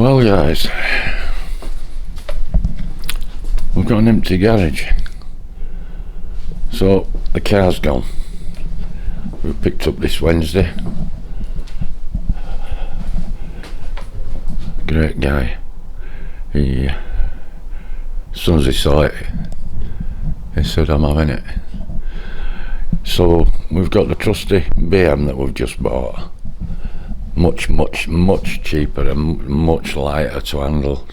Well guys, we've got an empty garage, so the car's gone. We picked up this Wednesday. Great guy. He, as soon as he saw it, he said, I'm having it. So we've got the trusty BM that we've just bought. Much cheaper and much lighter to handle.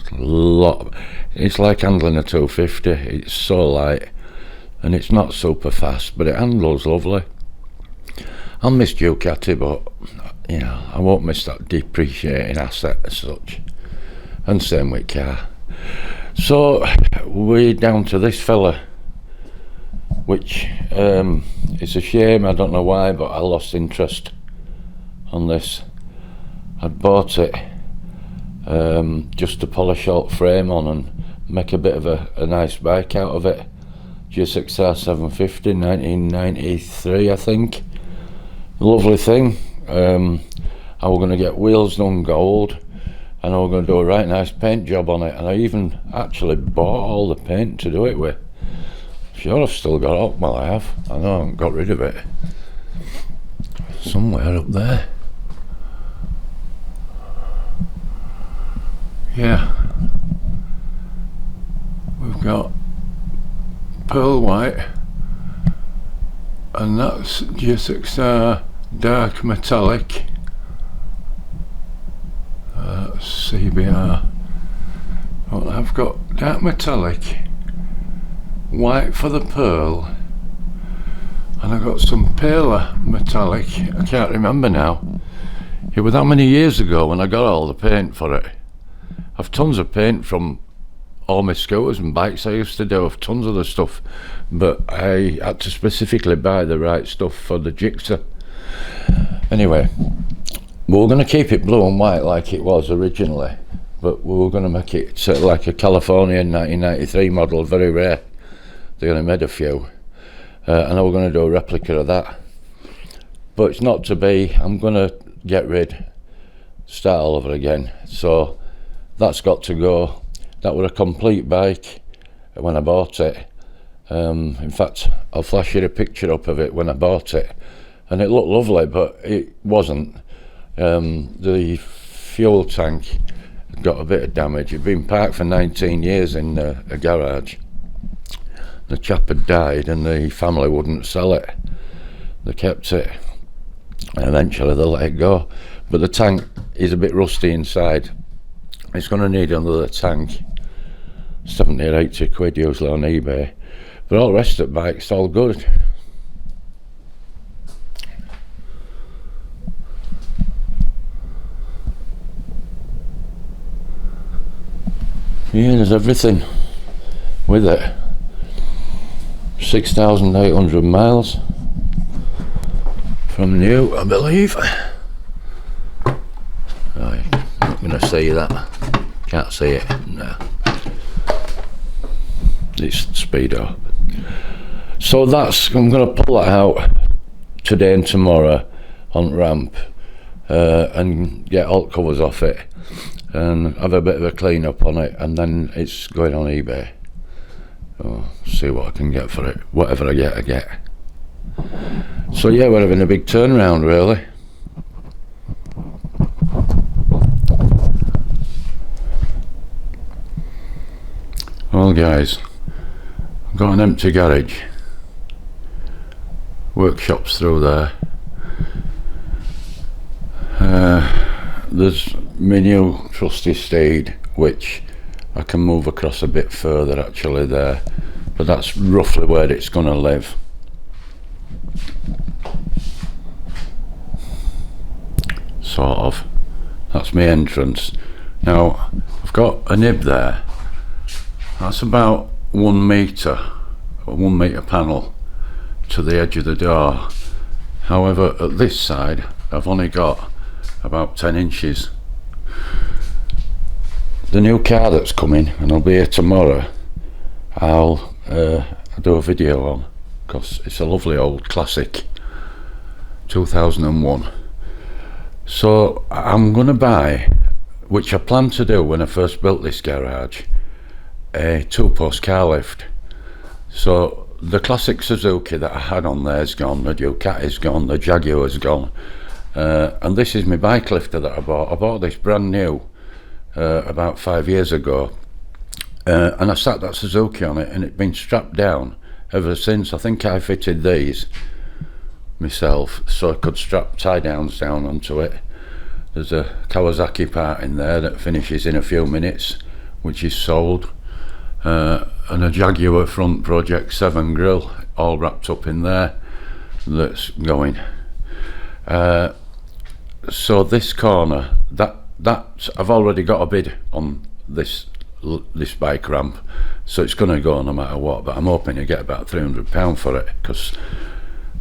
It's like handling a 250. It's so light and it's not super fast, but it handles lovely. I'll miss Ducati, but you know, I won't miss that depreciating asset as such. And same with car. So we're down to this fella, which is a shame. I don't know why, but I lost interest on this. I'd bought it just to polish alt frame on and make a bit of a nice bike out of it. GSXR 750, 1993 I think. Lovely thing. I was going to get wheels done gold and I was going to do a right nice paint job on it, and I even actually bought all the paint to do it with. Sure, I've still got it. Well, I have. I know I haven't got rid of it. Somewhere up there. Yeah, we've got pearl white, and that's GSXR dark metallic. CBR. Well, I've got dark metallic, white for the pearl, and I've got some paler metallic. I can't remember now. It was that many years ago when I got all the paint for it. I've tons of paint from all my scooters and bikes I used to do. I've tons of the stuff, but I had to specifically buy the right stuff for the jigsaw. Anyway, we were going to keep it blue and white like it was originally, but we were going to make it sort of like a Californian 1993 model, very rare. They only made a few, and I was going to do a replica of that, but it's not to be. I'm going to get rid, start all over again. So that's got to go. That was a complete bike when I bought it. In fact, I'll flash you a picture up of it when I bought it, and it looked lovely, but it wasn't. The fuel tank got a bit of damage. It'd been parked for 19 years in a garage. The chap had died and the family wouldn't sell it. They kept it, and eventually they let it go. But the tank is a bit rusty inside. It's going to need another tank. 70 or 80 quid usually on eBay, but all the rest of the bike's all good. Yeah, there's everything with it. 6,800 miles from new, I believe. Oh, I'm not going to see that. Can't see it. No. It's speedo. So I'm going to pull that out today and tomorrow on ramp and get alt covers off it and have a bit of a clean up on it, and then it's going on eBay. Oh, see what I can get for it. Whatever I get, I get. So yeah, we're having a big turnaround really. Well guys, I've got an empty garage. Workshop's through there. There's my new trusty steed, which I can move across a bit further actually there, but that's roughly where it's going to live. Sort of. That's my entrance. Now I've got a nib there. That's about 1 metre, a 1 metre panel to the edge of the door. However, at this side I've only got about 10 inches. The new car that's coming, and I'll be here tomorrow, I'll do a video on, because it's a lovely old classic 2001. So I'm going to buy which I planned to do when I first built this garage, a 2-post car lift. So the classic Suzuki that I had on there is gone, the Ducati's gone, the Jaguar's gone, and this is my bike lifter that I bought. I bought this brand new about 5 years ago, and I sat that Suzuki on it, and it's been strapped down ever since. I think I fitted these myself so I could strap tie downs down onto it. There's a Kawasaki part in there that finishes in a few minutes, which is sold, and a Jaguar front Project 7 grill all wrapped up in there that's going. So this corner, that I've already got a bid on this bike ramp, so it's going to go no matter what, but I'm hoping to get about £300 for it, because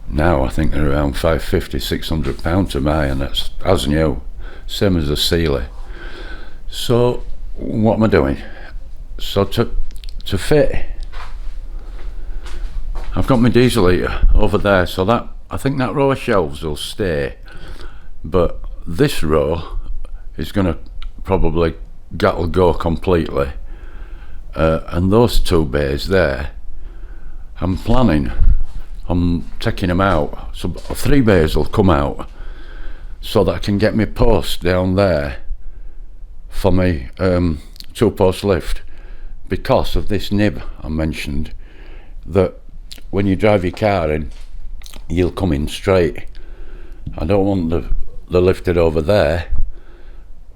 now I think they're around £550–600 to buy, and that's as new, same as the Sealy. So what am I doing? So to fit, I've got my diesel heater over there, so that I think that row of shelves will stay, but this row is going to probably go completely, and those 2 bays there, I'm planning on taking them out, so 3 bays will come out, so that I can get my post down there for my 2-post lift, because of this nib I mentioned, that when you drive your car in, you'll come in straight. I don't want the lifted over there,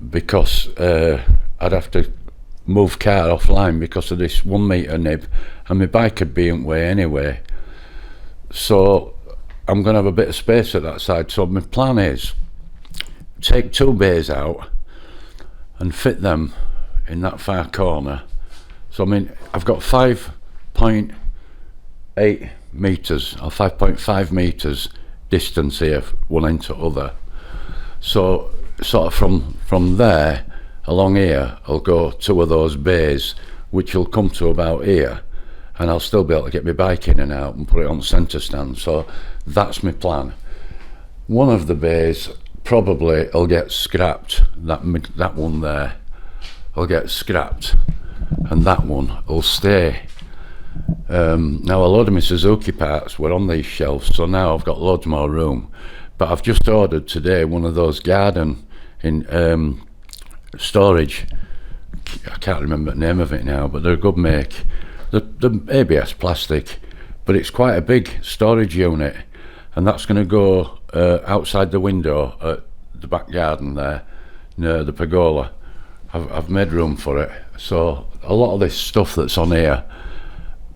because I'd have to move car offline because of this 1 metre nib, and my bike would be in way anyway. So I'm going to have a bit of space at that side. So my plan is take 2 bays out and fit them in that far corner. So I mean, I've got 5.8 metres or 5.5 metres distance here, one end to other. So sort of from there along here, I'll go 2 of those bays, which will come to about here, and I'll still be able to get my bike in and out and put it on centre stand. So that's my plan. One of the bays probably will get scrapped, that one there will get scrapped, and that one will stay. Now a load of my Suzuki parts were on these shelves, so now I've got loads more room, but I've just ordered today one of those garden in storage, I can't remember the name of it now, but they're a good make. The ABS plastic, but it's quite a big storage unit, and that's going to go outside the window at the back garden there near the pergola. I've made room for it, so a lot of this stuff that's on here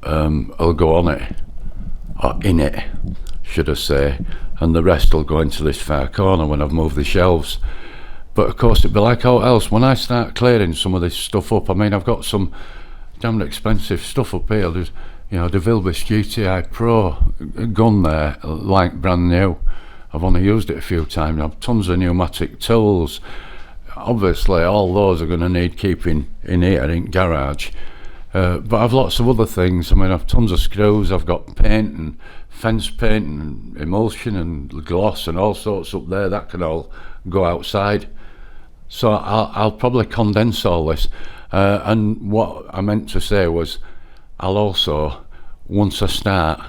will go on it, or in it should I say, and the rest will go into this far corner when I've moved the shelves. But of course it'd be like all else when I start clearing some of this stuff up. I mean, I've got some damn expensive stuff up here. There's, you know, the Vilbis GTI Pro gun there, like brand new. I've only used it a few times. I've tons of pneumatic tools. Obviously all those are going to need keeping in here in garage, but I've lots of other things. I mean, I've tons of screws, I've got paint and fence paint and emulsion and gloss and all sorts up there that can all go outside. So I'll probably condense all this, and what I meant to say was I'll also, once I start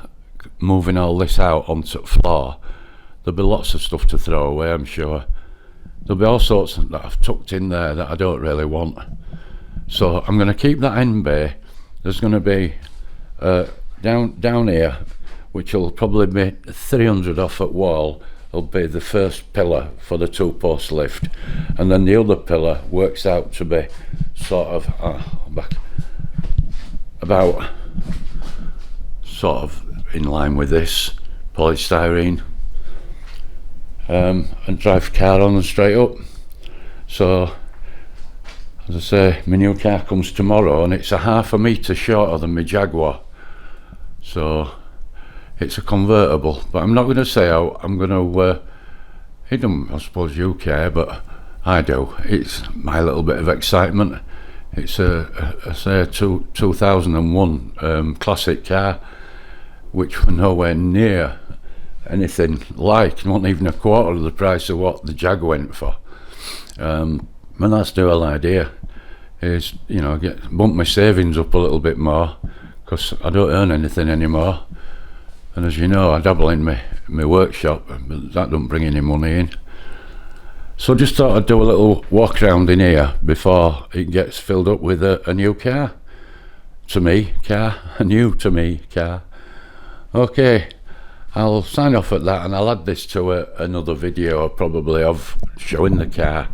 moving all this out onto the floor, there'll be lots of stuff to throw away, I'm sure. There'll be all sorts that I've tucked in there that I don't really want. So I'm going to keep that end bay. There's going to be down here, which will probably be 300 off at wall, will be the first pillar for the 2-post lift, and then the other pillar works out to be sort of about sort of in line with this polystyrene, and drive car on and straight up. So as I say, my new car comes tomorrow, and it's a half a metre shorter than my Jaguar, so it's a convertible. But I'm not going to say how I'm going to it don't, I suppose you care, but I do. It's my little bit of excitement. It's a 2001 classic car, which were nowhere near anything like, not even a quarter of the price of what the Jag went for. And that's the whole idea, is, you know, bump my savings up a little bit more, because I don't earn anything anymore. And as you know, I dabble in my workshop, but that don't bring any money in. So I just thought I'd do a little walk around in here before it gets filled up with a new car. To me, car. A new to me car. Okay, I'll sign off at that, and I'll add this to another video probably of showing the car,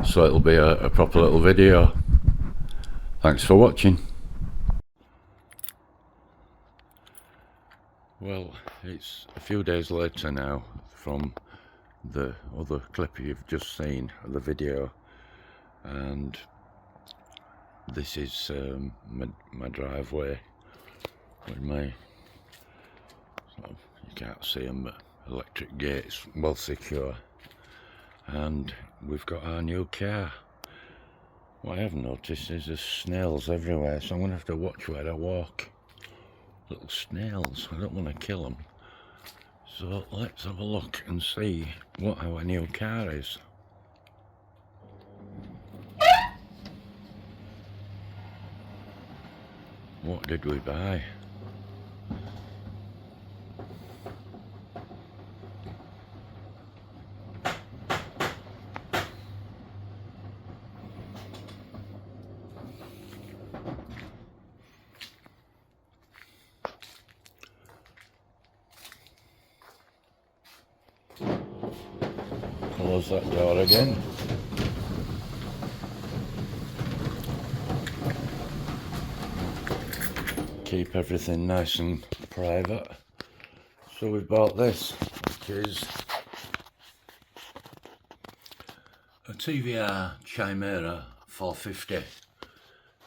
so it'll be a proper little video. Thanks for watching. Well, it's a few days later now from the other clip you've just seen of the video, and this is my driveway with my, you can't see them, but electric gates well secure, and we've got our new car. What I have noticed is there's snails everywhere, so I'm going to have to watch where I walk. Little snails, I don't want to kill them. So let's have a look and see what our new car is. What did we buy? Close that door again. Keep everything nice and private. So we've bought this, which is a TVR Chimera 450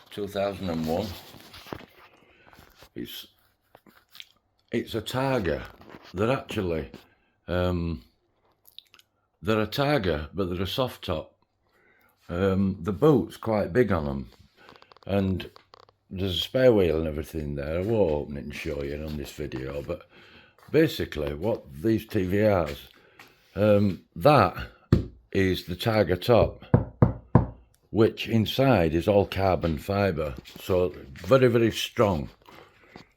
2001. It's a Targa. They're actually they're a Targa, but they're a soft top. The boot's quite big on them, and there's a spare wheel and everything there. I won't open it and show you on this video, but basically what these TVRs, that is the Targa top, which inside is all carbon fibre, so very, very strong.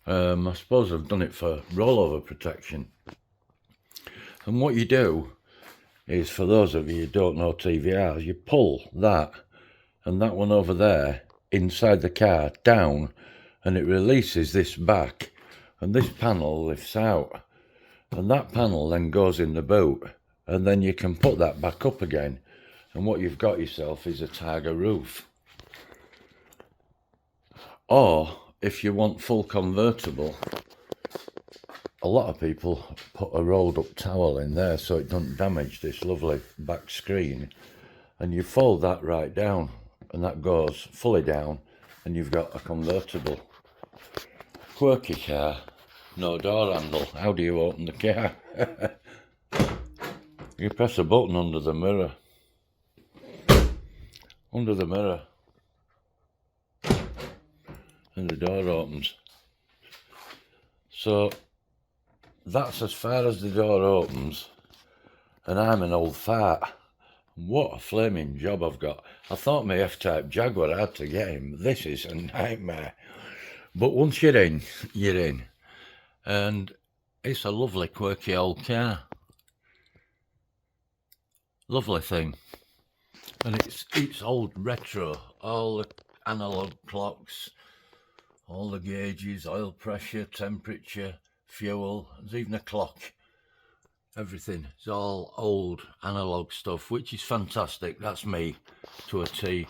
I suppose I've done it for rollover protection. And what you do is, for those of you who don't know TVRs, you pull that and that one over there inside the car down, and it releases this back, and this panel lifts out, and that panel then goes in the boot, and then you can put that back up again, and what you've got yourself is a Targa roof. Or if you want full convertible, a lot of people put a rolled up towel in there so it doesn't damage this lovely back screen, and you fold that right down, and that goes fully down, and you've got a convertible. Quirky car, no door handle. How do you open the car? You press a button under the mirror. Under the mirror. And the door opens. So that's as far as the door opens, and I'm an old fart. What a flaming job I've got. I thought my F-Type Jaguar had to get him. This is a nightmare. But once you're in, you're in. And it's a lovely, quirky old car. Lovely thing. And it's old retro. All the analogue clocks, all the gauges, oil pressure, temperature, fuel. There's even a clock. Everything. It's all old analogue stuff, which is fantastic. That's me to a T.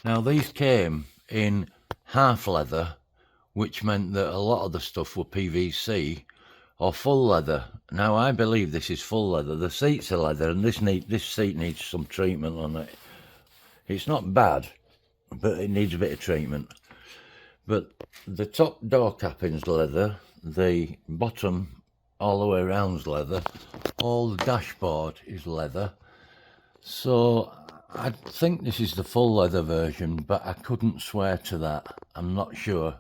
Now, these came in half leather, which meant that a lot of the stuff were PVC, or full leather. Now, I believe this is full leather. The seats are leather, and this seat needs some treatment on it. It's not bad, but it needs a bit of treatment. But the top door capping's leather, the bottom all the way around's leather, all the dashboard is leather. So I think this is the full leather version, but I couldn't swear to that. I'm not sure.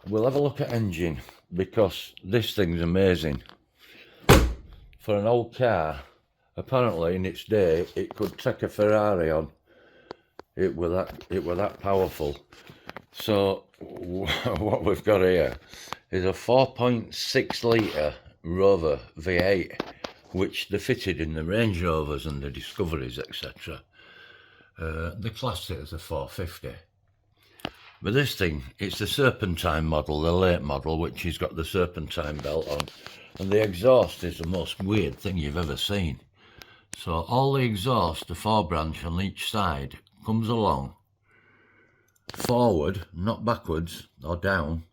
We'll have a look at engine, because this thing's amazing. For an old car, apparently in its day it could take a Ferrari on. It were that powerful. So what we've got here is a 4.6 litre Rover V8, which they fitted in the Range Rovers and the Discoveries, etc. They classed it as a 450. But this thing, it's the Serpentine model, the late model, which has got the Serpentine belt on. And the exhaust is the most weird thing you've ever seen. So all the exhaust, the 4-branch on each side, comes along forward, not backwards or down,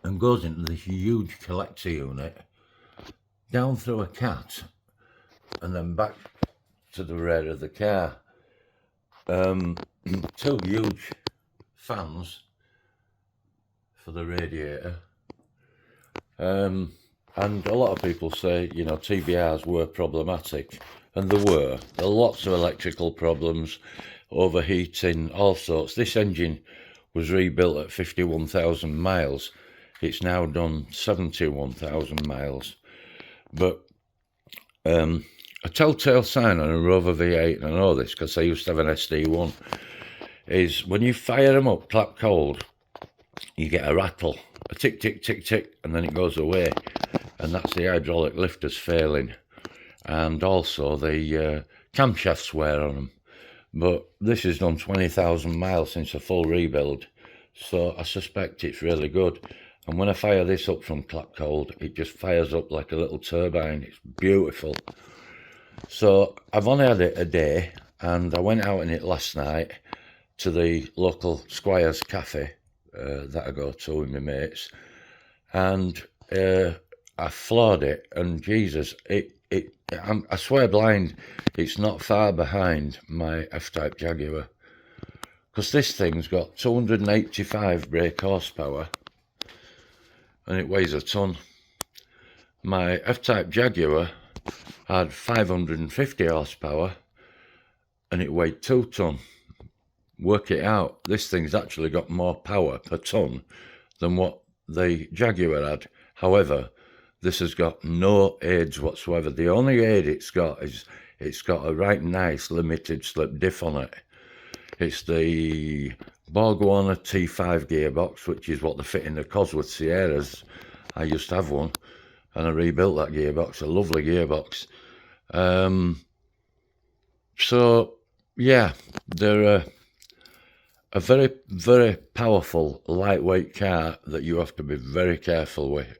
and goes into this huge collector unit, down through a cat, and then back to the rear of the car. 2 huge fans for the radiator. And a lot of people say, you know, TVRs were problematic, and there were. There are lots of electrical problems, overheating, all sorts. This engine was rebuilt at 51,000 miles. It's now done 71,000 miles. But a telltale sign on a Rover V8, and I know this because I used to have an SD1, is when you fire them up clap cold, you get a rattle, a tick, tick, tick, tick, and then it goes away. And that's the hydraulic lifters failing. And also the camshafts wear on them. But this has done 20,000 miles since a full rebuild, so I suspect it's really good. And when I fire this up from clap cold, it just fires up like a little turbine. It's beautiful. So I've only had it a day, and I went out in it last night to the local Squire's Cafe that I go to with my mates, and I floored it, and Jesus, I swear blind, it's not far behind my F-Type Jaguar, because this thing's got 285 brake horsepower and it weighs a ton. My F-Type Jaguar had 550 horsepower and it weighed 2 ton. Work it out, this thing's actually got more power per ton than what the Jaguar had. However, this has got no aids whatsoever. The only aid it's got is it's got a right nice limited slip diff on it. It's the Borg Warner T5 gearbox, which is what they fit in the Cosworth Sierras. I used to have one, and I rebuilt that gearbox, a lovely gearbox. So, yeah, they're a very, very powerful, lightweight car that you have to be very careful with,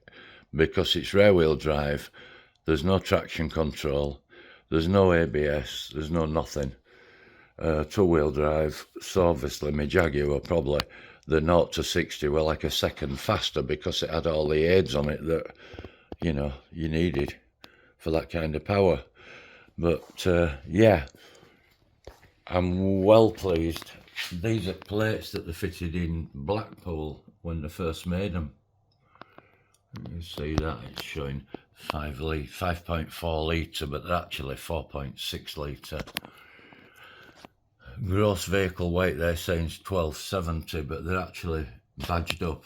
because it's rear-wheel drive, there's no traction control, there's no ABS, there's no nothing. 2-wheel drive, so obviously my Jaguar probably, the 0 to 60 were like a second faster because it had all the aids on it that, you know, you needed for that kind of power. But, yeah, I'm well pleased. These are plates that they fitted in Blackpool when they first made them. You see that it's showing 5.4 litre, but they're actually 4.6 litre. Gross vehicle weight they're saying is 1270, but they're actually badged up.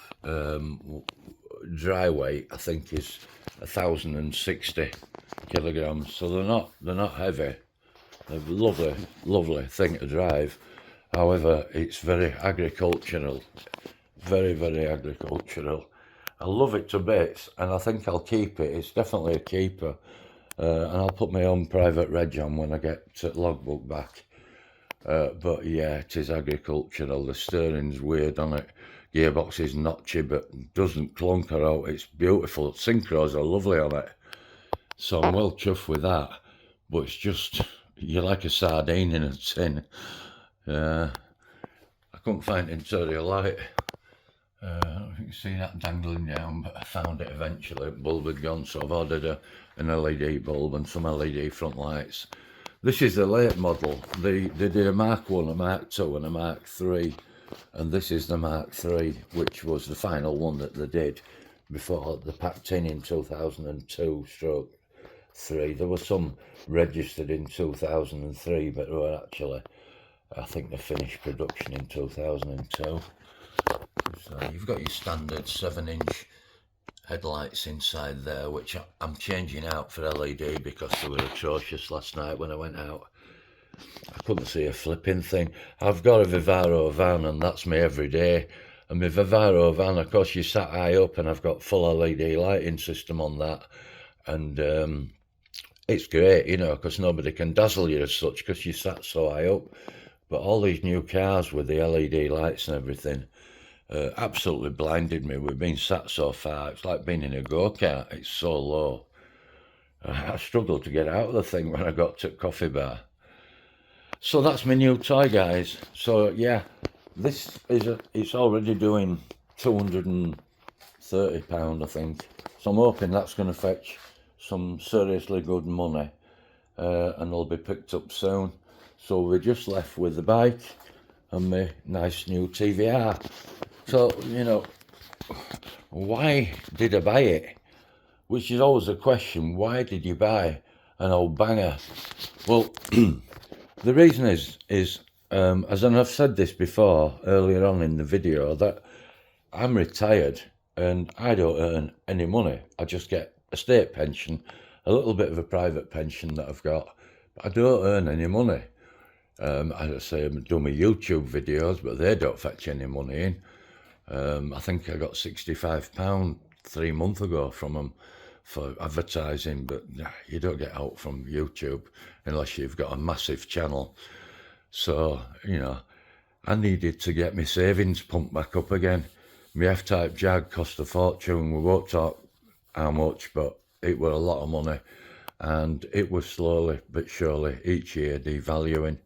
Dry weight I think is 1,060 kilograms, so they're not heavy. They're a lovely thing to drive. However, it's very agricultural, very, very agricultural. I love it to bits, and I think I'll keep it. It's definitely a keeper, and I'll put my own private reg on when I get logbook back. But yeah, it is agricultural. The steering's weird on it. Gearbox is notchy, but doesn't clunker out. It's beautiful. Synchros are lovely on it. So I'm well chuffed with that. But it's just, you're like a sardine in a tin. I couldn't find interior light. I don't know if you can see that dangling down, but I found it eventually. The bulb had gone, so I've ordered an LED bulb and some LED front lights. This is the late model. They did a Mark 1, a Mark 2 and a Mark 3, and this is the Mark 3, which was the final one that they did before they packed in 2002/3. There were some registered in 2003, but they were actually, I think they finished production in 2002. So you've got your standard 7-inch headlights inside there, which I'm changing out for LED because they were atrocious last night when I went out. I couldn't see a flipping thing. I've got a Vivaro van, and that's me every day. And my Vivaro van, of course, you sat high up, and I've got full LED lighting system on that. And it's great, you know, because nobody can dazzle you as such because you sat so high up. But all these new cars with the LED lights and everything absolutely blinded me. We've been sat so far, it's like being in a go-kart. It's so low. I struggled to get out of the thing when I got to coffee bar. So that's my new toy, guys. So yeah, this is it's already doing £230, I think. So I'm hoping that's going to fetch some seriously good money, and they'll be picked up soon. So we're just left with the bike and my nice new TVR. So, you know, why did I buy it? Which is always a question. Why did you buy an old banger? Well, the reason is as I've said this before earlier on in the video, that I'm retired and I don't earn any money. I just get a state pension, a little bit of a private pension that I've got, but I don't earn any money. I say I do my YouTube videos, but they don't fetch any money in. I think I got £65 3 months ago from them for advertising, but you don't get out from YouTube unless you've got a massive channel. So, you know, I needed to get my savings pumped back up again. My F-Type Jag cost a fortune. We won't talk how much, but it was a lot of money, and it was slowly but surely each year devaluing.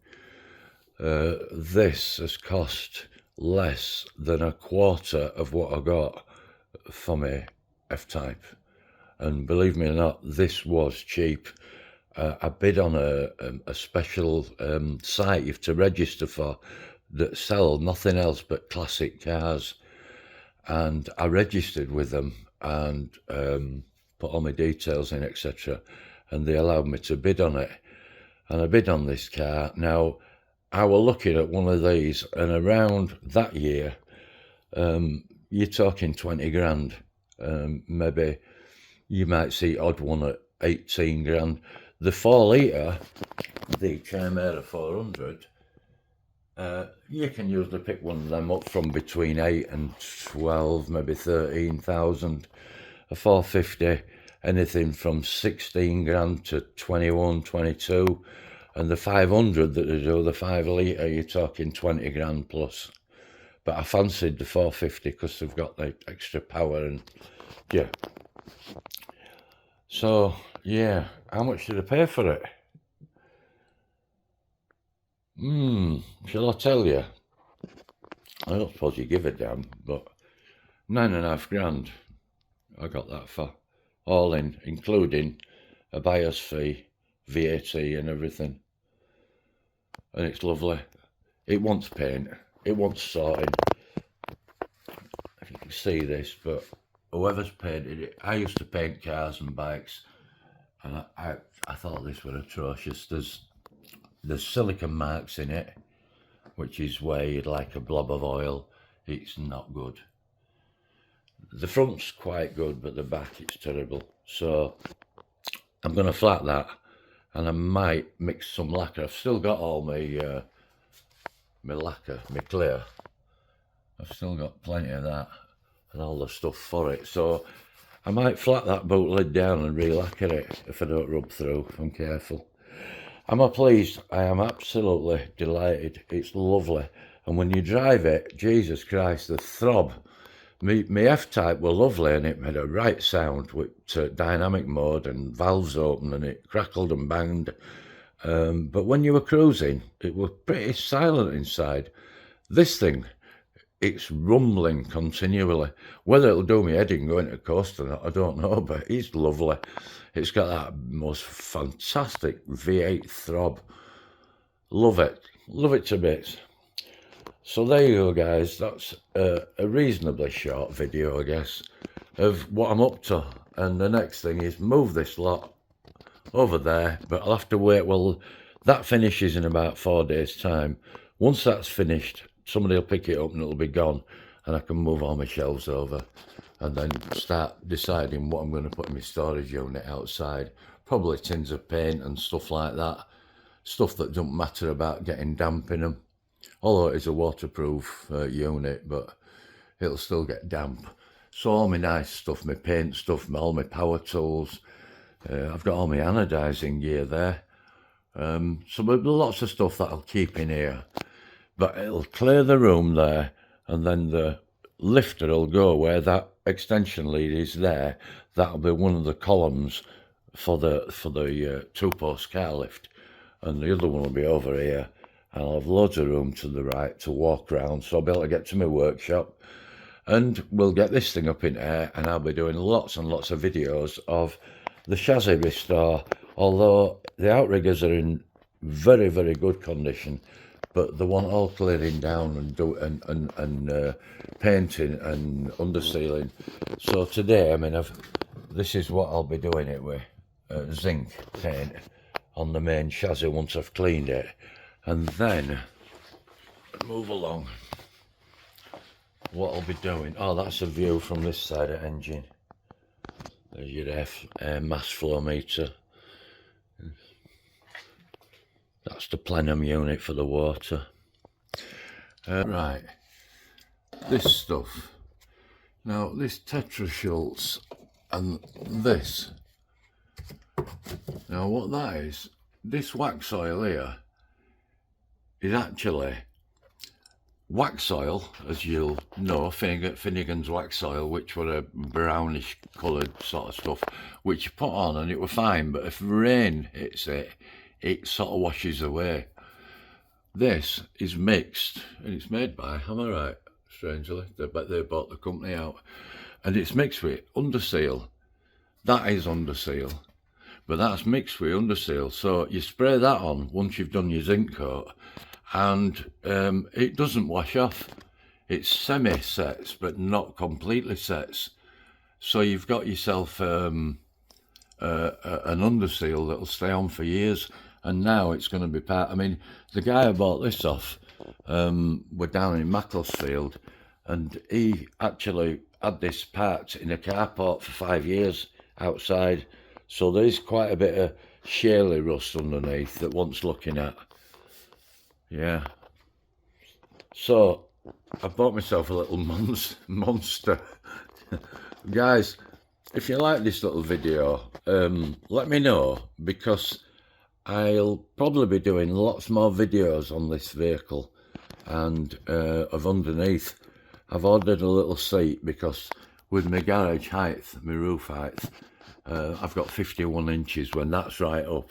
This has cost less than a quarter of what I got for my F-Type, and believe me or not, this was cheap. I bid on a special site you have to register for that sell nothing else but classic cars, and I registered with them and put all my details in, etc., and they allowed me to bid on it, and I bid on this car. Now, I was looking at one of these, and around that year, you're talking 20 grand. Maybe you might see odd one at 18 grand. The 4 litre, the Chimera 400, you can usually pick one of them up from between 8 and 12, maybe 13,000. A 450, anything from 16 grand to 21, 22. And the 500 that they do, the 5 litre, you're talking 20 grand plus. But I fancied the 450 because they've got the extra power, and yeah. So, yeah, how much did I pay for it? Shall I tell you? I don't suppose you give a damn, but 9.5 grand I got that for. All in, including a buyer's fee, VAT and everything. And it's lovely. It wants paint. It wants sorting. If you can see this, but whoever's painted it, I used to paint cars and bikes, and I thought this was atrocious. There's silicone marks in it, which is where you'd like a blob of oil. It's not good. The front's quite good, but the back, it's terrible. So I'm going to flat that, and I might mix some lacquer. I've still got all my my lacquer, my clear. I've still got plenty of that and all the stuff for it. So I might flat that boot lid down and re-lacquer it if I don't rub through, if I'm careful. Am I pleased? I am absolutely delighted. It's lovely. And when you drive it, Jesus Christ, the throb. My F-Type were lovely, and it made a right sound with dynamic mode and valves open, and it crackled and banged. But when you were cruising, it was pretty silent inside. This thing, it's rumbling continually. Whether it'll do me head in going to the coast or not, I don't know, but it's lovely. It's got that most fantastic V8 throb. Love it. Love it to bits. So there you go, guys. That's a reasonably short video, I guess, of what I'm up to. And the next thing is move this lot over there, but I'll have to wait. Well, that finishes in about 4 days' time. Once that's finished, somebody will pick it up and it'll be gone. and I can move all my shelves over and then start deciding what I'm going to put in my storage unit outside. Probably tins of paint and stuff like that. Stuff that don't matter about getting damp in them. Although it is a waterproof unit, but it'll still get damp. So all my nice stuff, my paint stuff, all my power tools. I've got all my anodizing gear there. So there's lots of stuff that I'll keep in here. But it'll clear the room there, and then the lifter will go where that extension lead is there. That'll be one of the columns for the two-post car lift, and the other one will be over here. And I'll have loads of room to the right to walk around, so I'll be able to get to my workshop. And we'll get this thing up in air, and I'll be doing lots and lots of videos of the chassis restore. Although the outriggers are in very, very good condition, but they want all clearing down and painting and undersealing. So today, this is what I'll be doing it with, zinc paint on the main chassis once I've cleaned it, and then move along. What I'll be doing, oh, that's a view from this side of engine. There's your air mass flow meter. That's the plenum unit for the water. Right, this stuff. Now, this Tetra Schultz and this. Now, what that is, this wax oil here is actually wax oil, as you'll know, Finnegan's wax oil, which were a brownish coloured sort of stuff, which you put on and it were fine, but if rain hits it, it sort of washes away. This is mixed, and it's made by, am I right, strangely, they bought the company out, and it's mixed with Underseal. That is Underseal, but that's mixed with Underseal, so you spray that on once you've done your zinc coat, and it doesn't wash off. It's semi-sets, but not completely sets. So you've got yourself an Underseal that'll stay on for years. And now it's going to be part. I mean, the guy I bought this off, we're down in Macclesfield, and he actually had this part in a carport for 5 years outside. So there's quite a bit of shaly rust underneath that wants looking at. Yeah. So I bought myself a little monster. Guys, if you like this little video, let me know, because I'll probably be doing lots more videos on this vehicle and of underneath. I've ordered a little seat because with my garage height, my roof height, I've got 51 inches. When that's right up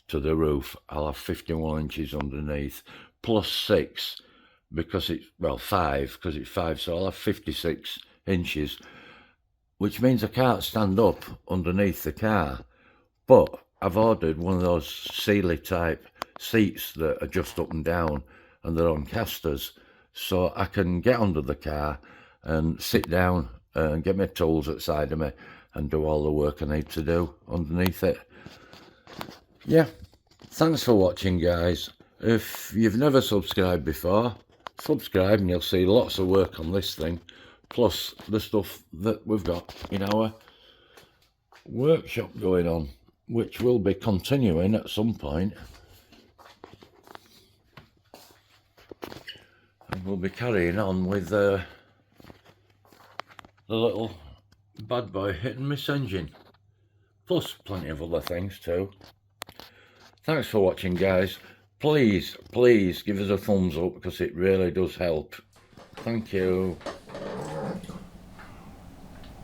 to the roof, I'll have 51 inches underneath, plus 6 because it's, well, 5 because it's 5, so I'll have 56 inches, which means I can't stand up underneath the car. But I've ordered one of those Sealy type seats that adjust up and down, and they're on casters, so I can get under the car and sit down and get my tools at the side of me and do all the work I need to do underneath it. Yeah, thanks for watching, guys. If you've never subscribed before, subscribe and you'll see lots of work on this thing, plus the stuff that we've got in our workshop going on, which will be continuing at some point. And we'll be carrying on with the little bad boy hit and miss engine, plus plenty of other things too. Thanks for watching, guys. Please give us a thumbs up, because it really does help. Thank you.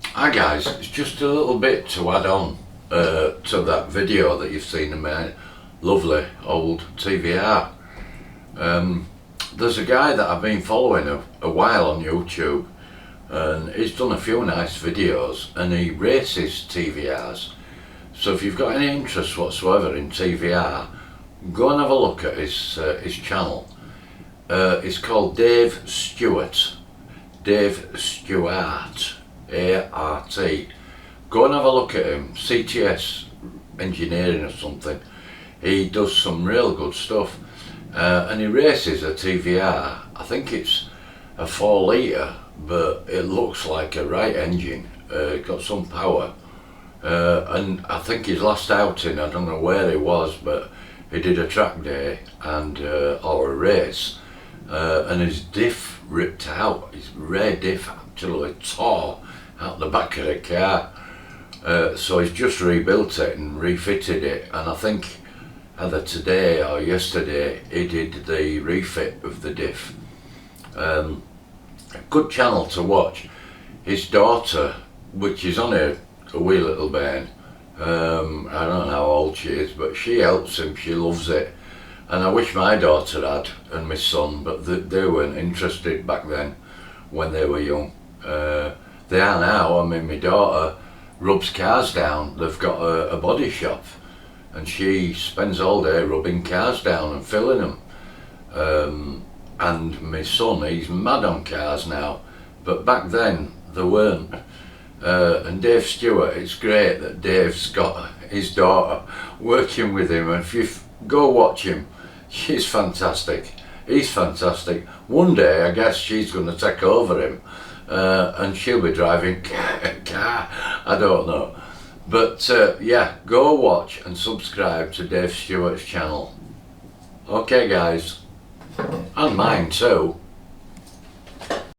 Hi guys, it's just a little bit to add on to that video that you've seen of my lovely old TVR. There's a guy that I've been following a while on YouTube, and he's done a few nice videos, and he races TVRs. So if you've got any interest whatsoever in TVR, go and have a look at his channel. It's called Dave Stewart, A-R-T. Go and have a look at him, CTS Engineering or something. He does some real good stuff, and he races a TVR. I think it's a 4 litre but it looks like a right engine. Got some power. And I think his last outing, I don't know where he was, but he did a track day and or a race, and his diff ripped out. His rear diff actually tore out the back of the car. So he's just rebuilt it and refitted it, and I think either today or yesterday he did the refit of the diff. A good channel to watch. His daughter, which is on a wee little bairn, I don't know how old she is, but she helps him, she loves it. And I wish my daughter had, and my son, but they weren't interested back then when they were young. They are now. I mean, my daughter rubs cars down. They've got a body shop, and she spends all day rubbing cars down and filling them. And my son, he's mad on cars now, but back then they weren't. And Dave Stewart, it's great that Dave's got his daughter working with him, and if you go watch him, she's fantastic, he's fantastic. One day I guess she's going to take over him, and she'll be driving car, I don't know. But yeah, go watch and subscribe to Dave Stewart's channel. Okay guys, and mine too.